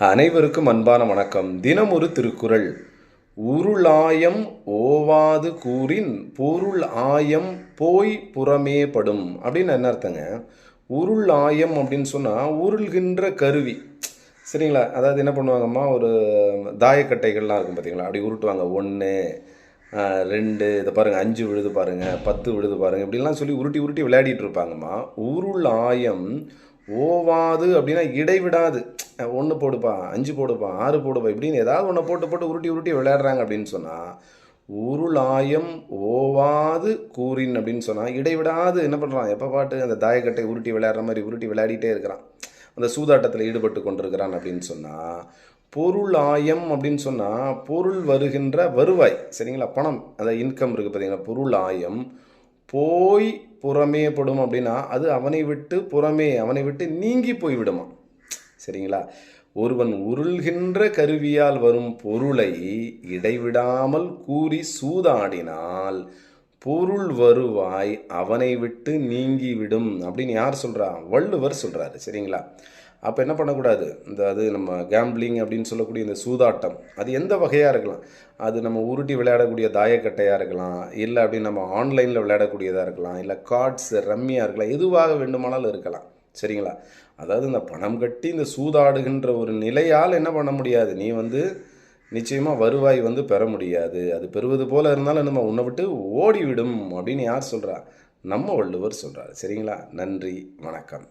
அனைவருக்கும் அன்பான வணக்கம். தினம் ஒரு திருக்குறள். உருளாயம் ஓவாது கூறின் பொருள் ஆயம் போய் புறமே படும் அப்படின்னு என்ன அர்த்தங்க? உருள் ஆயம் அப்படின்னு சொன்னால் உருள்கின்ற கருவி, சரிங்களா? அதாவது என்ன பண்ணுவாங்கம்மா, ஒரு தாயக்கட்டைகள்லாம் இருக்கும் பார்த்தீங்களா, அப்படி உருட்டுவாங்க. 1 2 இதை பாருங்கள், 5 விழுது பாருங்கள், 10 விழுது பாருங்கள், இப்படிலாம் சொல்லி உருட்டி உருட்டி விளையாடிட்டு இருப்பாங்கம்மா. உருள் ஆயம் ஓவாது அப்படின்னா இடைவிடாது. 1 போடுப்பா, 5 போடுப்பா, 6 போடுப்பா, இப்படின்னு ஏதாவது ஒன்றை போட்டு போட்டு உருட்டி உருட்டி விளையாடுறாங்க அப்படின்னு சொன்னால், உருளாயம் ஓவாது கூறின் அப்படின்னு சொன்னால் இடைவிடாது என்ன பண்ணுறான், எப்போ பாட்டு அந்த தாயக்கட்டை உருட்டி விளையாடுற மாதிரி உருட்டி விளையாடிட்டே இருக்கிறான், அந்த சூதாட்டத்தில் ஈடுபட்டு கொண்டிருக்கிறான் அப்படின்னு சொன்னால், பொருள் ஆயம் அப்படின்னு சொன்னால் பொருள் வருகின்ற வருவாய், சரிங்களா? பணம், அந்த இன்கம் இருக்குது பார்த்தீங்களா, பொருள் ஆயம் போய் புறமே படும் அப்படின்னா அது அவனை விட்டு புறமே, அவனை விட்டு நீங்கி போய்விடுமா, சரிங்களா? ஒருவன் உருள்கின்ற கருவியால் வரும் பொருளை இடைவிடாமல் கூறி சூதாடினால் பொருள் வருவாய் அவனை விட்டு நீங்கிவிடும் அப்படின்னு யார் சொல்கிறா? வள்ளுவர் சொல்கிறாரு, சரிங்களா? அப்போ என்ன பண்ணக்கூடாது, அது நம்ம கேம்பிளிங் அப்படின்னு சொல்லக்கூடிய இந்த சூதாட்டம், அது எந்த வகையாக இருக்கலாம். அது நம்ம உருட்டி விளையாடக்கூடிய தாயக்கட்டையாக இருக்கலாம், இல்லை அப்படின்னு நம்ம ஆன்லைனில் விளையாடக்கூடியதாக இருக்கலாம், இல்லை கார்ட்ஸ் ரம்மியாக இருக்கலாம், எதுவாக வேண்டுமானாலும் இருக்கலாம், சரிங்களா? அதாவது இந்த பணம் கட்டி இந்த சூதாடுகின்ற ஒரு நிலையால் என்ன பண்ண முடியாது, நீ நிச்சயமாக வருவாய் பெற முடியாது. அது பெறுவது போல இருந்தாலும் நம்ம உன்னை விட்டு ஓடிவிடும் அப்படின்னு யார் சொல்கிறா? நம்ம வள்ளுவர் சொல்கிறார், சரிங்களா? நன்றி, வணக்கம்.